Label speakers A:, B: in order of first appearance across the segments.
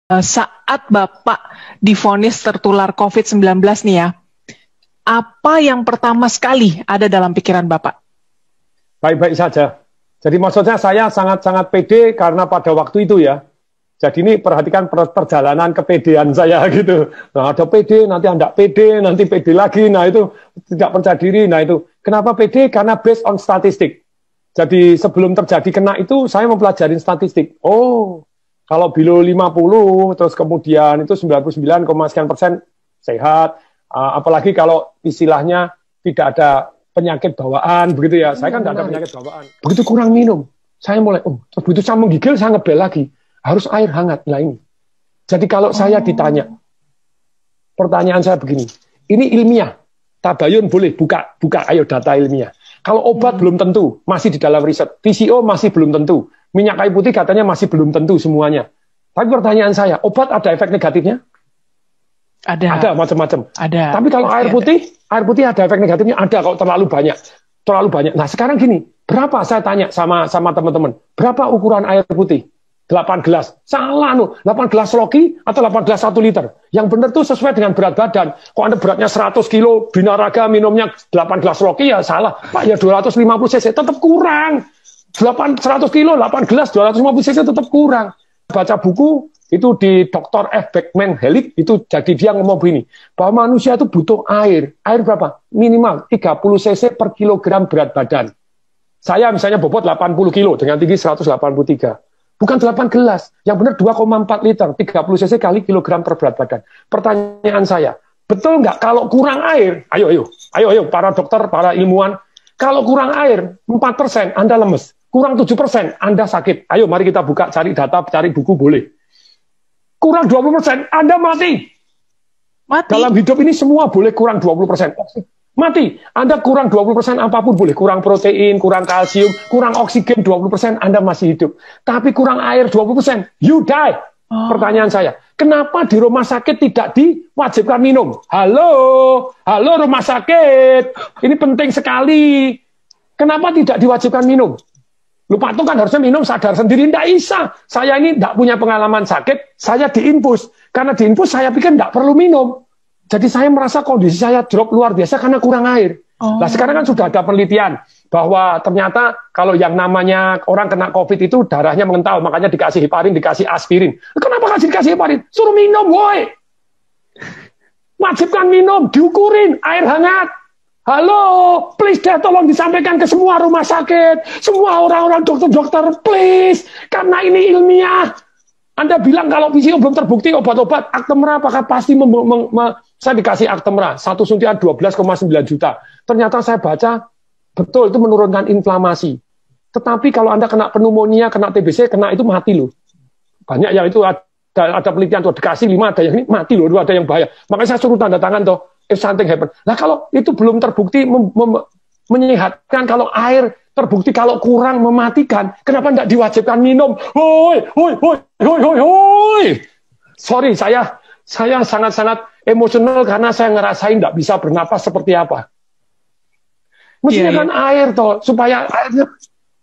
A: Saat Bapak divonis tertular COVID-19 nih ya, apa yang pertama sekali ada dalam pikiran Bapak?
B: Baik-baik saja. Jadi maksudnya saya sangat-sangat pede karena pada waktu itu ya. Jadi ini perhatikan perjalanan kepedean saya gitu. Nah ada pede, nanti tidak pede, nanti pede lagi. Nah itu tidak percaya diri. Nah itu kenapa pede? Karena based on statistik. Jadi sebelum terjadi kena itu saya mempelajari statistik. Oh, kalau below 50 terus kemudian itu 99, sekian persen sehat. Apalagi kalau istilahnya tidak ada penyakit bawaan begitu ya. Saya kan tidak ada penyakit bawaan. Begitu kurang minum, saya mulai begitu saya menggigil saya ngebel lagi. Harus air hangat lah ini. Jadi kalau saya ditanya, pertanyaan saya begini, ini ilmiah, tabayun boleh buka ayo data ilmiah. Kalau obat belum tentu, masih di dalam riset. PCO masih belum tentu. Minyak kayu putih katanya masih belum tentu semuanya. Tapi pertanyaan saya, obat ada efek negatifnya? Ada macam-macam.
A: Ada.
B: Tapi kalau air putih ada efek negatifnya? Ada kalau terlalu banyak. Terlalu banyak. Nah sekarang gini, berapa saya tanya sama teman-teman, berapa ukuran air putih? 8 gelas. Salah no. 8 gelas Rocky atau 8 gelas 1 liter. Yang benar tuh sesuai dengan berat badan. Kok Anda beratnya 100 kilo, binaraga minumnya 8 gelas Rocky ya salah. Pak ya 250 cc tetap kurang. 100 kilo, 8 gelas, 250 cc tetap kurang. Baca buku itu di Dr. F. Beckman Hellick itu jadi dia ngomong begini. Bahwa manusia itu butuh air. Air berapa? Minimal 30 cc per kilogram berat badan. Saya misalnya bobot 80 kilo dengan tinggi 183. Bukan 8 gelas, yang benar 2,4 liter, 30 cc kali kilogram per berat badan. Pertanyaan saya, betul nggak kalau kurang air, ayo para dokter, para ilmuwan, kalau kurang air 4% Anda lemes, kurang 7% Anda sakit. Ayo mari kita buka, cari data, cari buku boleh. Kurang 20% Anda mati. Dalam hidup ini semua boleh kurang 20%. Mati. Anda kurang 20% apapun boleh. Kurang protein, kurang kalsium, kurang oksigen 20% Anda masih hidup. Tapi kurang air 20%, you die. Pertanyaan saya, kenapa di rumah sakit tidak diwajibkan minum? Halo rumah sakit. Ini penting sekali. Kenapa tidak diwajibkan minum? Lupa itu kan harusnya minum sadar sendiri. Tidak bisa. Saya ini tidak punya pengalaman sakit, saya diinfus. Karena diinfus saya pikir tidak perlu minum. Jadi saya merasa kondisi saya drop luar biasa karena kurang air. Nah sekarang kan sudah ada penelitian bahwa ternyata kalau yang namanya orang kena COVID itu darahnya mengental, makanya dikasih heparin, dikasih aspirin. Kenapa dikasih heparin? Suruh minum, woi. Wajibkan minum, diukurin, air hangat. Halo, please deh tolong disampaikan ke semua rumah sakit, semua orang-orang dokter-dokter, please. Karena ini ilmiah. Anda bilang kalau PCO belum terbukti obat-obat, Actemra apakah pasti saya dikasih Actemra, satu suntian 12,9 juta. Ternyata saya baca, betul itu menurunkan inflamasi. Tetapi kalau Anda kena pneumonia, kena TBC, kena itu mati loh. Banyak yang itu ada penelitian tuh, dikasih 5, ada yang ini mati loh, ada yang bahaya. Makanya saya suruh tanda tangan tuh, if something happen. Nah kalau itu belum terbukti menyehatkan, kalau air terbukti kalau kurang mematikan, kenapa tidak diwajibkan minum? Hoi. Sorry, saya sangat-sangat emosional karena saya ngerasain tidak bisa bernapas seperti apa. Mestinya kan air toh, supaya airnya,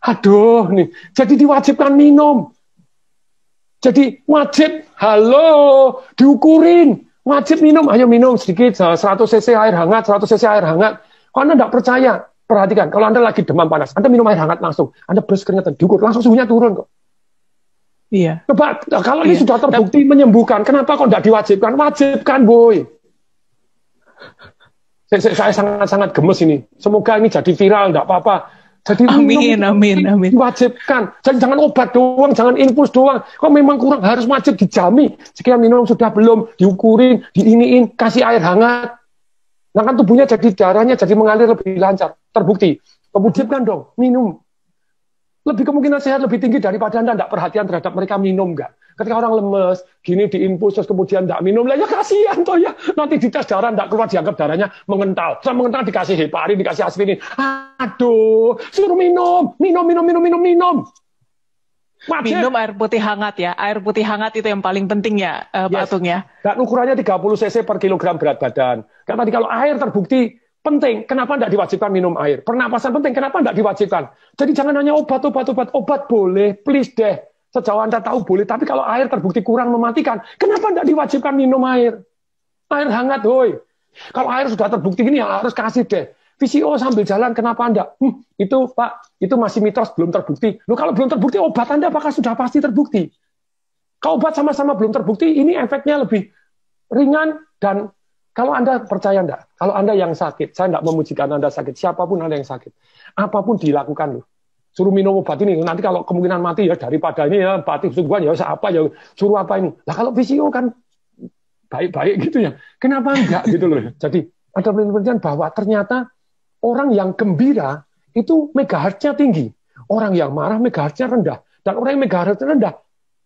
B: aduh nih, jadi diwajibkan minum. Jadi wajib, diukurin, wajib minum, ayo minum sedikit, 100 cc air hangat, 100 cc air hangat. Kalau Anda tidak percaya, perhatikan, kalau Anda lagi demam panas, Anda minum air hangat langsung, Anda beres keringetan, diukur, langsung suhunya turun kok.
A: Iya.
B: Coba, kalau ini sudah terbukti menyembuhkan, kenapa kok tidak diwajibkan? Wajibkan, boy. Saya sangat-sangat gemes ini. Semoga ini jadi viral, tidak apa-apa. Jadi
A: amin.
B: Diwajibkan. Jadi jangan obat doang, jangan infus doang. Kok memang kurang, harus wajib dijamin. Sekian minum sudah belum, diukurin, diiniin, kasih air hangat. Nah kan tubuhnya jadi darahnya jadi mengalir lebih lancar. Terbukti. Wajibkan dong, minum. Lebih kemungkinan sehat lebih tinggi daripada Anda tidak perhatian terhadap mereka minum nggak. Ketika orang lemes, gini diinfus terus kemudian tidak minum, lah ya kasihan toh ya. Nanti dites darah tidak keluar dianggap darahnya mengental. Setelah mengental dikasih heparin, dikasih aspirin. Aduh, suruh minum.
A: Wajib. Minum air putih hangat ya. Air putih hangat itu yang paling penting ya, Pak Atung ya.
B: Dan ukurannya 30 cc per kilogram berat badan. Karena tadi kalau air terbukti penting, kenapa tidak diwajibkan minum air? Pernapasan penting, kenapa tidak diwajibkan? Jadi jangan hanya obat boleh, please deh. Sejauh Anda tahu boleh, tapi kalau air terbukti kurang mematikan, kenapa tidak diwajibkan minum air? Air hangat, hoi. Kalau air sudah terbukti ini, ya harus kasih deh. VCO sambil jalan, kenapa Anda? Itu Pak, itu masih mitos, belum terbukti. Loh, kalau belum terbukti, obat Anda apakah sudah pasti terbukti? Kalau obat sama-sama belum terbukti, ini efeknya lebih ringan. Dan kalau Anda percaya enggak, kalau Anda yang sakit, saya enggak memujikan Anda sakit, siapapun Anda yang sakit, apapun dilakukan loh. Suruh minum obat ini, nanti kalau kemungkinan mati ya daripada ini ya, mati sungguhan ya, apa ya, suruh apa ini. Nah kalau VCO kan baik-baik gitu ya, kenapa enggak gitu loh. Jadi ada penelitian bahwa ternyata orang yang gembira itu megahertznya tinggi, orang yang marah megahertznya rendah, dan orang yang megahertznya rendah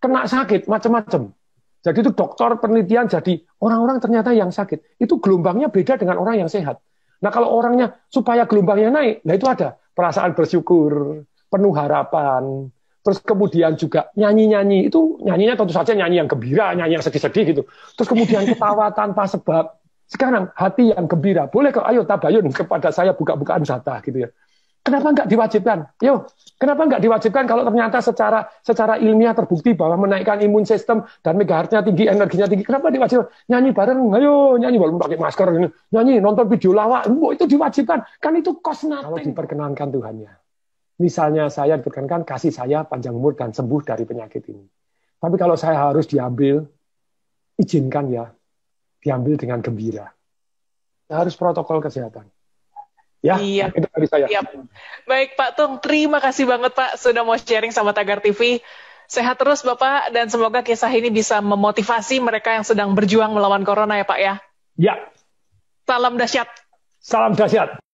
B: kena sakit macam-macam. Jadi itu dokter penelitian, jadi orang-orang ternyata yang sakit itu gelombangnya beda dengan orang yang sehat. Nah kalau orangnya supaya gelombangnya naik, nah itu ada perasaan bersyukur, penuh harapan, terus kemudian juga nyanyi-nyanyi, itu nyanyinya tentu saja nyanyi yang gembira, nyanyi yang sedih-sedih gitu. Terus kemudian ketawa tanpa sebab. Sekarang hati yang gembira, boleh kok, ayo tabayun kepada saya buka-bukaan data gitu ya. Kenapa nggak diwajibkan? Yo, kenapa nggak diwajibkan kalau ternyata secara ilmiah terbukti bahwa menaikkan imun sistem dan megahertznya tinggi, energinya tinggi, kenapa diwajibkan? Nyanyi bareng, ayo nyanyi walaupun pakai masker, nyanyi, nonton video lawak, itu diwajibkan. Kan itu cost nothing. Kalau diperkenankan Tuhannya. Misalnya saya diperkenankan, kasih saya panjang umur dan sembuh dari penyakit ini. Tapi kalau saya harus diambil, izinkan ya, diambil dengan gembira. Harus protokol kesehatan. Ya,
A: iya.
B: Itu dari saya.
A: Iya. Baik Pak Tung, terima kasih banget Pak sudah mau sharing sama Tagar TV. Sehat terus Bapak, dan semoga kisah ini bisa memotivasi mereka yang sedang berjuang melawan corona ya Pak ya.
B: Ya.
A: Salam dahsyat.
B: Salam dahsyat.